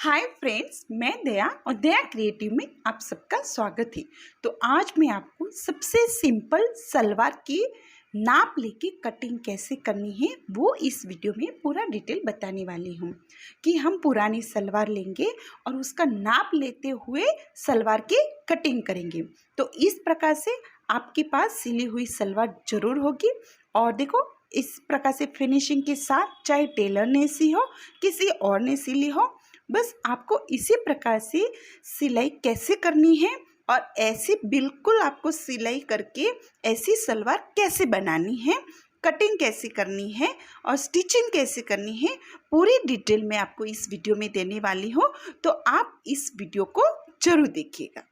Hi friends, मैं दया और दया creative में आप सबका स्वागत है। तो आज मैं आपको सबसे सिंपल सलवार की नाप लेके कटिंग कैसे करनी है वो इस वीडियो में पूरा डिटेल बताने वाली हूँ कि हम पुरानी सलवार लेंगे और उसका नाप लेते हुए सलवार की कटिंग करेंगे। तो इस प्रकार से आपके पास सिली हुई सलवार ज़रूर होगी। और देखो, इस प्रकार से फिनिशिंग के साथ, चाहे टेलर ने सी हो किसी और ने सिली हो, बस आपको इसी प्रकार से सिलाई कैसे करनी है और ऐसे बिल्कुल आपको सिलाई करके ऐसी सलवार कैसे बनानी है, कटिंग कैसे करनी है और स्टिचिंग कैसे करनी है, पूरी डिटेल मैं आपको इस वीडियो में देने वाली हूँ। तो आप इस वीडियो को जरूर देखिएगा,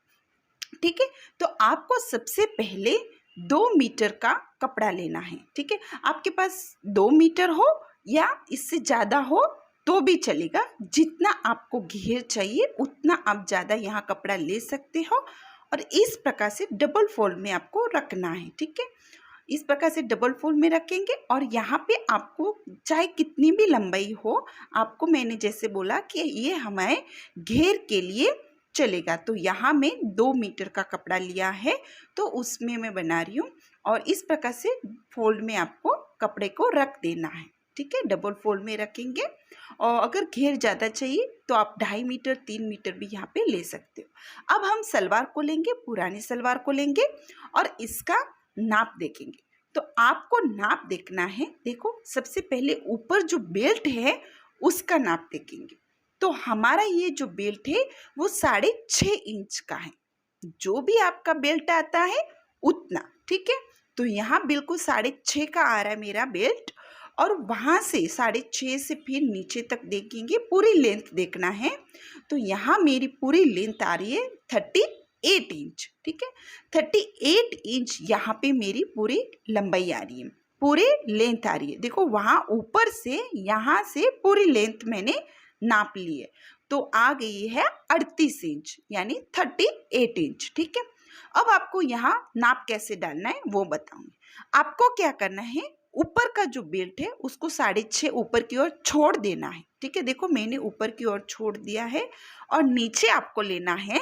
ठीक है। तो आपको सबसे पहले 2 मीटर का कपड़ा लेना है, ठीक है। आपके पास 2 मीटर हो या इससे ज़्यादा हो तो भी चलेगा। जितना आपको घेर चाहिए उतना आप ज़्यादा यहाँ कपड़ा ले सकते हो और इस प्रकार से डबल फोल्ड में आपको रखना है, ठीक है। इस प्रकार से डबल फोल्ड में रखेंगे और यहाँ पे आपको चाहे कितनी भी लंबाई हो, आपको मैंने जैसे बोला कि ये हमारे घेर के लिए चलेगा। तो यहाँ मैं 2 मीटर का कपड़ा लिया है तो उसमें मैं बना रही हूँ और इस प्रकार से फोल्ड में आपको कपड़े को रख देना है, ठीक है। डबल फोल्ड में रखेंगे और अगर घेर ज़्यादा चाहिए तो आप 2.5 मीटर 3 मीटर भी यहाँ पे ले सकते हो। अब हम सलवार को लेंगे, पुरानी सलवार को लेंगे और इसका नाप देखेंगे। तो आपको नाप देखना है। देखो, सबसे पहले ऊपर जो बेल्ट है उसका नाप देखेंगे। तो हमारा ये जो बेल्ट है वो 6.5 इंच का है। जो भी आपका बेल्ट आता है उतना, ठीक है। तो यहाँ बिल्कुल 6.5 का आ रहा है मेरा बेल्ट और वहाँ से 6.5 से फिर नीचे तक देखेंगे, पूरी लेंथ देखना है। तो यहाँ मेरी पूरी लेंथ आ रही है 38 इंच, ठीक है। 38 इंच यहाँ पे मेरी पूरी लंबाई आ रही है, पूरी लेंथ आ रही है। देखो, वहाँ ऊपर से यहाँ से पूरी लेंथ मैंने नाप ली है तो आ गई है 38 इंच यानी 38 इंच, ठीक है। अब आपको यहाँ नाप कैसे डालना है वो बताऊंगी। आपको क्या करना है, ऊपर का जो बेल्ट है उसको 6.5 ऊपर की ओर छोड़ देना है, ठीक है। देखो, मैंने ऊपर की ओर छोड़ दिया है और नीचे आपको लेना है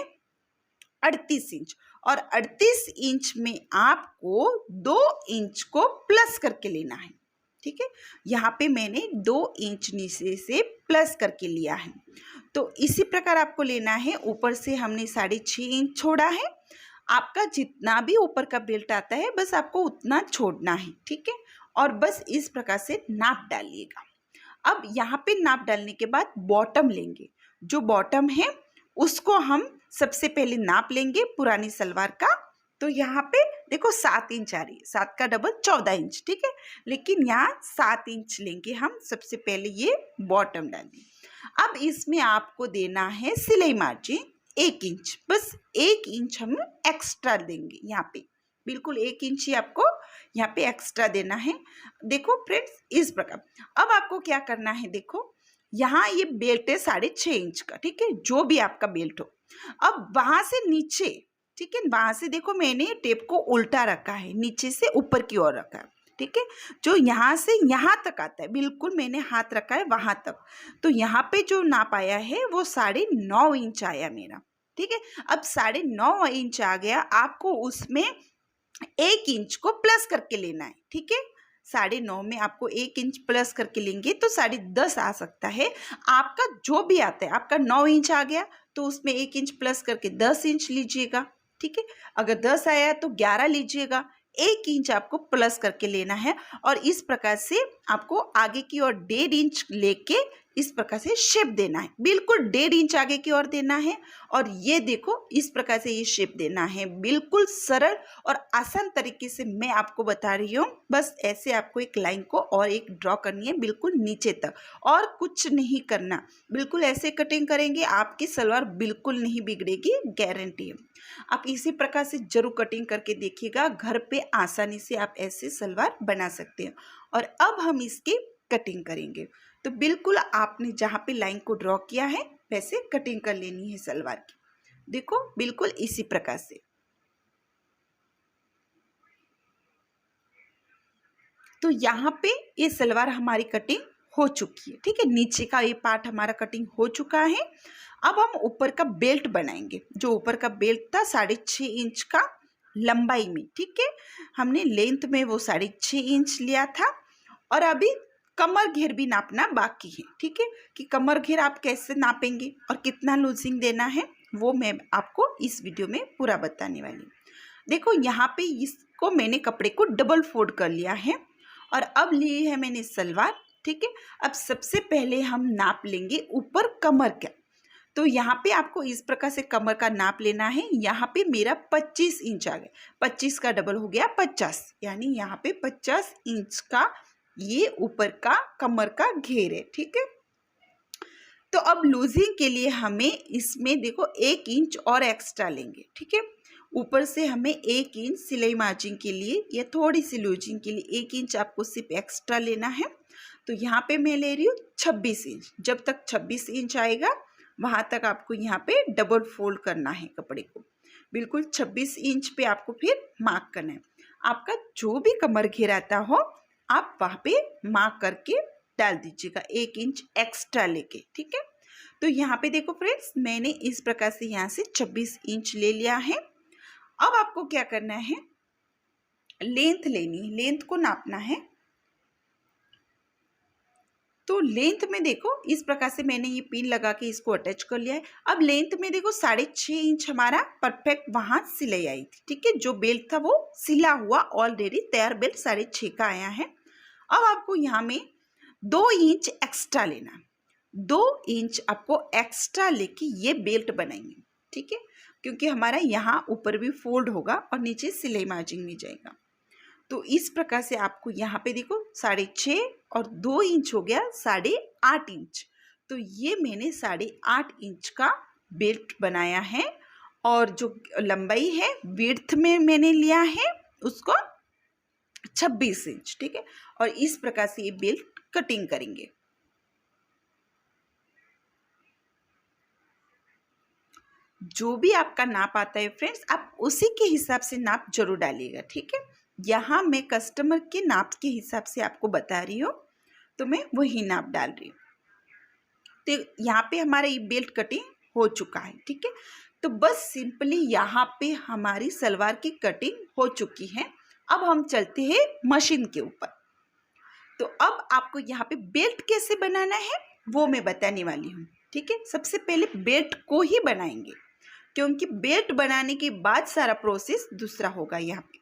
38 इंच और 38 इंच में आपको 2 इंच को प्लस करके लेना है, ठीक है। यहाँ पे मैंने 2 इंच नीचे से प्लस करके लिया है। तो इसी प्रकार आपको लेना है। ऊपर से हमने 6.5 इंच छोड़ा है। आपका जितना भी ऊपर का बेल्ट आता है बस आपको उतना छोड़ना है, ठीक है। और बस इस प्रकार से नाप डालिएगा। अब यहाँ पे नाप डालने के बाद बॉटम लेंगे। जो बॉटम है उसको हम सबसे पहले नाप लेंगे पुरानी सलवार का। तो यहाँ पे देखो 7 इंच आ रही है, 7 का डबल 14 इंच, ठीक है। लेकिन यहाँ 7 इंच लेंगे हम। सबसे पहले ये बॉटम डालेंगे। अब इसमें आपको देना है सिलाई मार्जिन 1 इंच, बस 1 इंच हम एक्स्ट्रा देंगे यहाँ पे। बिल्कुल 1 इंच ही आपको यहाँ पे एक्स्ट्रा देना है। देखो फ्रेंड्स, इस प्रकार अब आपको क्या करना है, देखो यहाँ ये बेल्ट है 6.5 इंच का, ठीक है, जो भी आपका बेल्ट हो। अब वहां से नीचे, ठीक है, वहां से देखो मैंने टेप को उल्टा रखा है, नीचे से ऊपर की ओर रखा है, ठीक है। जो यहाँ से यहाँ तक आता है बिल्कुल मैंने हाथ रखा है वहां तक। तो यहाँ पे जो नाप आया है वो 9.5 इंच आया मेरा, ठीक है। अब 9.5 इंच आ गया, आपको उसमें 1 इंच को प्लस करके लेना है, ठीक है। 9.5 में आपको 1 इंच प्लस करके लेंगे तो 10.5 आ सकता है। आपका जो भी आता है, आपका 9 इंच आ गया तो उसमें 1 इंच प्लस करके 10 इंच लीजिएगा, ठीक है। अगर 10 आया तो 11 लीजिएगा। 1 इंच आपको प्लस करके लेना है और इस प्रकार से आपको आगे की ओर 1.5 इंच लेके इस प्रकार से शेप देना है। बिल्कुल 1.5 इंच आगे की ओर देना है और ये देखो इस प्रकार से ये शेप देना है। बिल्कुल सरल और आसान तरीके से मैं आपको बता रही हूँ। बस ऐसे आपको एक लाइन को और एक ड्रॉ करनी है बिल्कुल नीचे तक, और कुछ नहीं करना। बिल्कुल ऐसे कटिंग करेंगे आपकी सलवार बिल्कुल नहीं बिगड़ेगी, गारंटी है। आप इसी प्रकार से जरूर कटिंग करके देखिएगा, घर पे आसानी से आप ऐसे सलवार बना सकते हैं। और अब हम इसकी कटिंग करेंगे। तो बिल्कुल आपने जहाँ पे लाइन को ड्रॉ किया है वैसे कटिंग कर लेनी है सलवार की। देखो बिल्कुल इसी प्रकार से। तो यहाँ पे ये सलवार हमारी कटिंग हो चुकी है। ठीक है, नीचे का ये पार्ट हमारा कटिंग हो चुका है। अब हम ऊपर का बेल्ट बनाएंगे। जो ऊपर का बेल्ट था 6.5 इंच का लंबाई में, ठीक है, हमने लेंथ में वो 6.5 इंच लिया था। और अभी कमर घेर भी नापना बाकी है। ठीक है, कि कमर घेर आप कैसे नापेंगे और कितना लूजिंग देना है वो मैं आपको इस वीडियो में पूरा बताने वाली हूँ। देखो यहाँ पे इसको मैंने कपड़े को डबल फोल्ड कर लिया है और अब ली है मैंने सलवार। ठीक है, अब सबसे पहले हम नाप लेंगे ऊपर कमर का। तो यहाँ पे आपको इस प्रकार से कमर का नाप लेना है। यहाँ पे मेरा 25 इंच आ गया, 25 का डबल हो गया 50, यानी यहाँ पे 50 इंच का ये ऊपर का कमर का घेर है। ठीक है, तो अब लूजिंग के लिए हमें इसमें देखो 1 इंच और एक्स्ट्रा लेंगे। ठीक है, ऊपर से हमें 1 इंच सिलाई मार्जिन के लिए या थोड़ी सी लूजिंग के लिए 1 इंच आपको सिर्फ एक्स्ट्रा लेना है। तो यहाँ पे मैं ले रही हूँ 26 इंच। जब तक 26 इंच आएगा वहाँ तक आपको यहाँ पे डबल फोल्ड करना है कपड़े को। बिल्कुल 26 इंच पे आपको फिर मार्क करना है। आपका जो भी कमर घेर आता हो आप वहाँ पे मार्क करके डाल दीजिएगा 1 इंच एक्स्ट्रा लेके। ठीक है, तो यहाँ पे देखो फ्रेंड्स, मैंने इस प्रकार से यहाँ से 26 इंच ले लिया है। अब आपको क्या करना है, लेंथ लेनी है, लेंथ को नापना है। तो लेंथ में देखो इस प्रकार से मैंने ये पिन लगा के इसको अटैच कर लिया है। अब लेंथ में देखो 6.5 इंच हमारा परफेक्ट वहाँ सिलाई आई थी। ठीक है, जो बेल्ट था वो सिला हुआ ऑलरेडी तैयार बेल्ट 6.5 का आया है। अब आपको यहाँ में 2 इंच एक्स्ट्रा लेना, 2 इंच आपको एक्स्ट्रा लेके ये बेल्ट बनाएंगे। ठीक है, क्योंकि हमारा यहाँ ऊपर भी फोल्ड होगा और नीचे सिलाई मार्जिन में जाएगा। तो इस प्रकार से आपको यहाँ पे देखो 6.5 और 2 इंच हो गया 8.5 इंच। तो ये मैंने 8.5 इंच का बेल्ट बनाया है और जो लंबाई है विड्थ में मैंने लिया है उसको 26 इंच। ठीक है, और इस प्रकार से ये बेल्ट कटिंग करेंगे। जो भी आपका नाप आता है फ्रेंड्स, आप उसी के हिसाब से नाप जरूर डालिएगा। ठीक है, यहाँ मैं कस्टमर के नाप के हिसाब से आपको बता रही हूँ, तो मैं वही नाप डाल रही हूँ। तो यहाँ पे हमारा ये बेल्ट कटिंग हो चुका है। ठीक है, तो बस सिंपली यहाँ पे हमारी सलवार की कटिंग हो चुकी है। अब हम चलते हैं मशीन के ऊपर। तो अब आपको यहाँ पे बेल्ट कैसे बनाना है वो मैं बताने वाली हूँ। ठीक है, सबसे पहले बेल्ट को ही बनाएंगे क्योंकि बेल्ट बनाने के बाद सारा प्रोसेस दूसरा होगा यहाँ पे।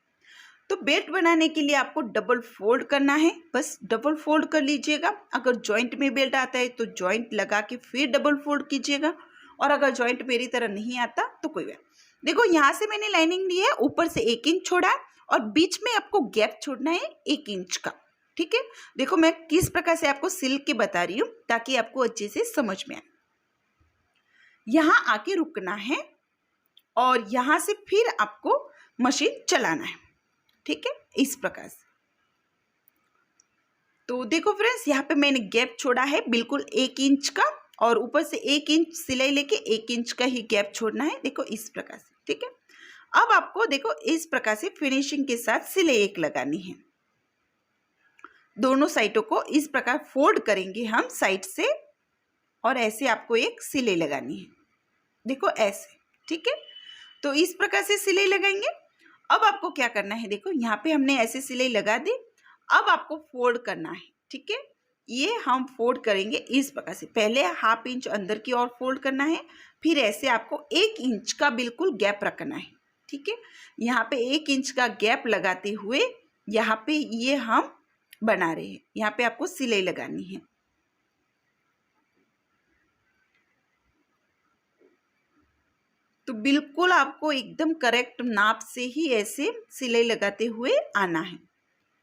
तो बेल्ट बनाने के लिए आपको डबल फोल्ड करना है, बस डबल फोल्ड कर लीजिएगा। अगर जॉइंट में बेल्ट आता है तो जॉइंट लगा के फिर डबल फोल्ड कीजिएगा, और अगर जॉइंट मेरी तरह नहीं आता तो कोई बात। देखो यहाँ से मैंने लाइनिंग ली है, ऊपर से 1 इंच छोड़ा और बीच में आपको गैप छोड़ना है 1 इंच का। ठीक है, देखो मैं किस प्रकार से आपको सिल के बता रही हूँ ताकि आपको अच्छे से समझ में आए। यहाँ आके रुकना है और यहाँ से फिर आपको मशीन चलाना है। ठीक है, इस प्रकार से। तो देखो फ्रेंड्स, यहाँ पे मैंने गैप छोड़ा है बिल्कुल 1 इंच का, और ऊपर से 1 इंच सिलाई लेके 1 इंच का ही गैप छोड़ना है। देखो इस प्रकार से। ठीक है, अब आपको देखो इस प्रकार से फिनिशिंग के साथ सिलाई एक लगानी है। दोनों साइडों को इस प्रकार फोल्ड करेंगे हम साइड से, और ऐसे आपको एक सिलाई लगानी है। देखो ऐसे। ठीक है, तो इस प्रकार से सिलाई लगाएंगे। अब आपको क्या करना है, देखो यहाँ पे हमने ऐसे सिलाई लगा दी। अब आपको फोल्ड करना है। ठीक है, ये हम फोल्ड करेंगे इस प्रकार से। पहले 1/2 इंच अंदर की ओर फोल्ड करना है, फिर ऐसे आपको 1 इंच का बिल्कुल गैप रखना है। ठीक है, यहाँ पे 1 इंच का गैप लगाते हुए यहाँ पे ये हम बना रहे हैं। यहाँ पे आपको सिलाई लगानी है। तो बिल्कुल आपको एकदम करेक्ट नाप से ही ऐसे सिलाई लगाते हुए आना है।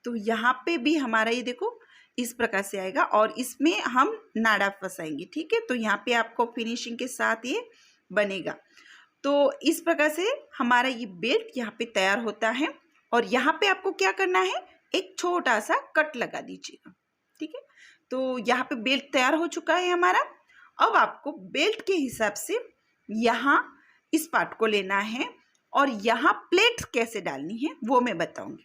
तो यहाँ पे भी हमारा ये देखो इस प्रकार से आएगा और इसमें हम नाड़ा फंसाएंगे। ठीक है, तो यहाँ पे आपको फिनिशिंग के साथ ये बनेगा। तो इस प्रकार से हमारा ये बेल्ट यहाँ पे तैयार होता है। और यहाँ पे आपको क्या करना है, एक छोटा सा कट लगा दीजिएगा। ठीक है, तो यहाँ पे बेल्ट तैयार हो चुका है हमारा। अब आपको बेल्ट के हिसाब से यहाँ इस पार्ट को लेना है और यहाँ प्लेट कैसे डालनी है वो मैं बताऊंगी।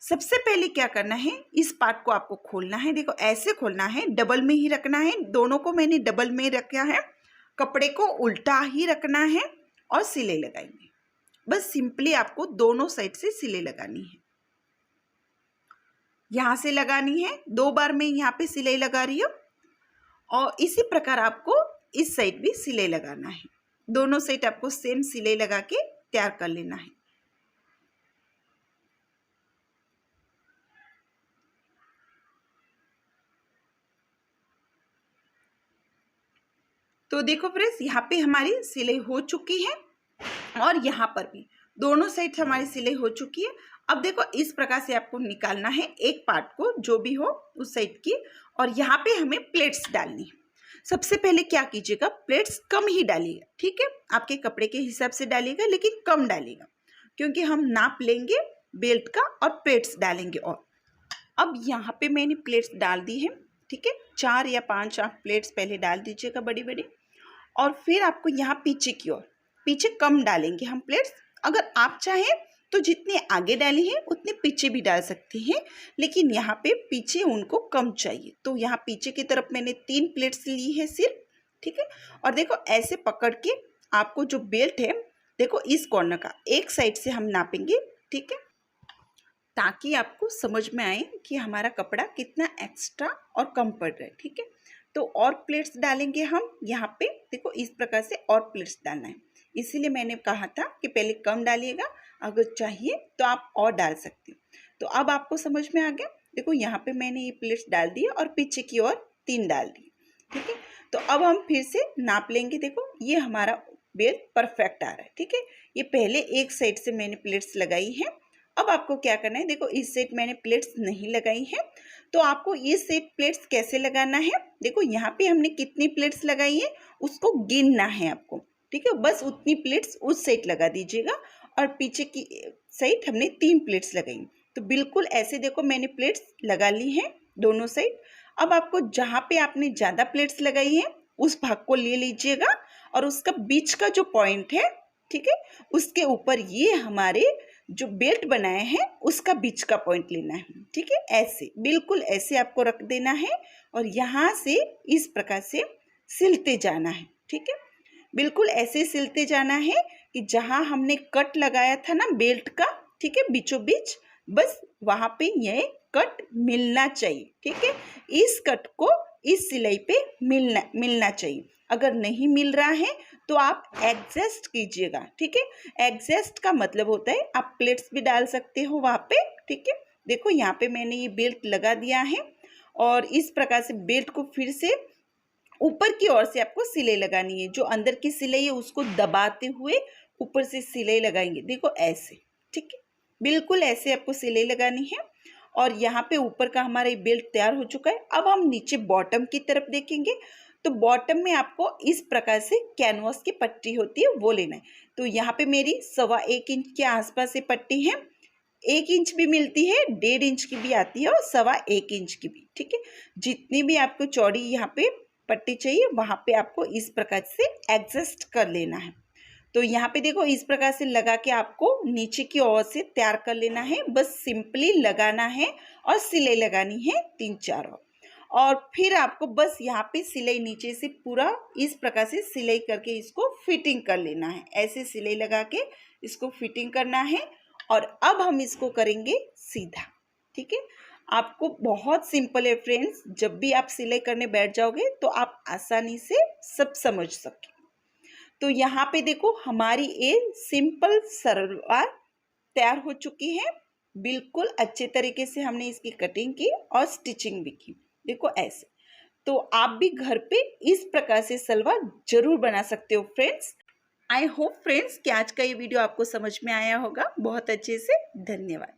सबसे पहले क्या करना है, इस पार्ट को आपको खोलना है। देखो ऐसे खोलना है, डबल में ही रखना है। दोनों को मैंने डबल में रखा है। कपड़े को उल्टा ही रखना है और सिलाई लगाएंगे। बस सिंपली आपको दोनों साइड से सिलाई लगानी है। यहाँ से लगानी है, 2 बार मैं यहाँ पे सिलाई लगा रही हूँ और इसी प्रकार आपको इस साइड भी सिलाई लगाना है। दोनों साइड आपको सेम सिलाई लगा के तैयार कर लेना है। तो देखो फ्रेंड्स, यहाँ पे हमारी सिलाई हो चुकी है और यहाँ पर भी दोनों साइड हमारी सिलाई हो चुकी है। अब देखो इस प्रकार से आपको निकालना है एक पार्ट को, जो भी हो उस साइड की, और यहाँ पे हमें प्लेट्स डालनी है। सबसे पहले क्या कीजिएगा, प्लेट्स कम ही डालिएगा, ठीक है। आपके कपड़े के हिसाब से डालिएगा, लेकिन कम डालिएगा, क्योंकि हम नाप लेंगे बेल्ट का और प्लेट्स डालेंगे। और अब यहाँ पे मैंने प्लेट्स डाल दी है, ठीक है। 4 या 5 आप प्लेट्स पहले डाल दीजिएगा बड़ी बड़ी। और फिर आपको यहाँ पीछे की ओर, पीछे कम डालेंगे हम प्लेट्स। अगर आप चाहें तो जितने आगे डाली है उतने पीछे भी डाल सकते हैं, लेकिन यहाँ पे पीछे उनको कम चाहिए। तो यहाँ पीछे की तरफ मैंने 3 प्लेट्स ली है सिर्फ, ठीक है। और देखो ऐसे पकड़ के आपको जो बेल्ट है, देखो इस कॉर्नर का एक साइड से हम नापेंगे, ठीक है, ताकि आपको समझ में आए कि हमारा कपड़ा कितना एक्स्ट्रा और कम पड़ रहा है, ठीक है। तो और प्लेट्स डालेंगे हम यहाँ पे। देखो इस प्रकार से और प्लेट्स डालना है, इसीलिए मैंने कहा था कि पहले कम डालिएगा, अगर चाहिए तो आप और डाल सकते हो। तो अब आपको समझ में आ गया। देखो यहाँ पे मैंने ये प्लेट्स डाल दिए और पीछे की ओर 3 डाल दिए, ठीक है। तो अब हम फिर से नाप लेंगे। देखो ये हमारा बेल्ट परफेक्ट आ रहा है, ठीक है। ये पहले एक साइड से मैंने प्लेट्स लगाई है। अब आपको क्या करना है, देखो इस साइड मैंने प्लेट्स नहीं लगाई है, तो आपको इस साइड प्लेट्स कैसे लगाना है, देखो यहाँ पे हमने कितनी प्लेट्स लगाई है उसको गिनना है आपको, ठीक है। बस उतनी प्लेट्स उस साइड लगा दीजिएगा और पीछे की साइड हमने 3 प्लेट्स लगाई। तो बिल्कुल ऐसे देखो मैंने प्लेट्स लगा ली हैं दोनों साइड। अब आपको जहाँ पे आपने ज़्यादा प्लेट्स लगाई हैं उस भाग को ले लीजिएगा और उसका बीच का जो पॉइंट है, ठीक है, उसके ऊपर ये हमारे जो बेल्ट बनाए हैं उसका बीच का पॉइंट लेना है, ठीक है। ऐसे बिल्कुल ऐसे आपको रख देना है और यहाँ से इस प्रकार से सिलते जाना है, ठीक है। बिल्कुल ऐसे सिलते जाना है कि जहाँ हमने कट लगाया था ना बेल्ट का, ठीक है, बीचों बीच, बस वहाँ पे ये कट मिलना चाहिए, ठीक है। इस कट को इस सिलाई पे मिलना चाहिए। अगर नहीं मिल रहा है तो आप एडजस्ट कीजिएगा, ठीक है। एडजस्ट का मतलब होता है आप प्लेट्स भी डाल सकते हो वहाँ पे, ठीक है। देखो यहाँ पे मैंने ये बेल्ट लगा दिया है और इस प्रकार से बेल्ट को फिर से ऊपर की ओर से आपको सिलाई लगानी है। जो अंदर की सिलाई है उसको दबाते हुए ऊपर से सिलाई लगाएंगे, देखो ऐसे, ठीक है। बिल्कुल ऐसे आपको सिलाई लगानी है। और यहाँ पे ऊपर का हमारा ये बेल्ट तैयार हो चुका है। अब हम नीचे बॉटम की तरफ देखेंगे। तो बॉटम में आपको इस प्रकार से कैनवास की पट्टी होती है वो लेना है। तो यहाँ पे मेरी 1.25 इंच के आसपास से पट्टी है। 1 इंच भी मिलती है, 1.5 इंच की भी आती है और 1.25 इंच की भी, ठीक है। जितनी भी आपको चौड़ी यहाँ पे पट्टी चाहिए वहाँ पे आपको इस प्रकार से एडजस्ट कर लेना है। तो यहाँ पे देखो इस प्रकार से लगा के आपको नीचे की ओर से तैयार कर लेना है। बस सिंपली लगाना है और सिलाई लगानी है 3-4 और फिर आपको बस यहाँ पे सिलाई नीचे से पूरा इस प्रकार से सिलाई करके इसको फिटिंग कर लेना है। ऐसे सिलाई लगा के इसको फिटिंग करना है और अब हम इसको करेंगे सीधा, ठीक है। आपको बहुत सिंपल है फ्रेंड्स, जब भी आप सिलाई करने बैठ जाओगे तो आप आसानी से सब समझ सकें। तो यहाँ पे देखो हमारी ये सिंपल सलवार तैयार हो चुकी है। बिल्कुल अच्छे तरीके से हमने इसकी कटिंग की और स्टिचिंग भी की, देखो ऐसे। तो आप भी घर पे इस प्रकार से सलवार जरूर बना सकते हो फ्रेंड्स। आई होप फ्रेंड्स कि आज का ये वीडियो आपको समझ में आया होगा बहुत अच्छे से। धन्यवाद।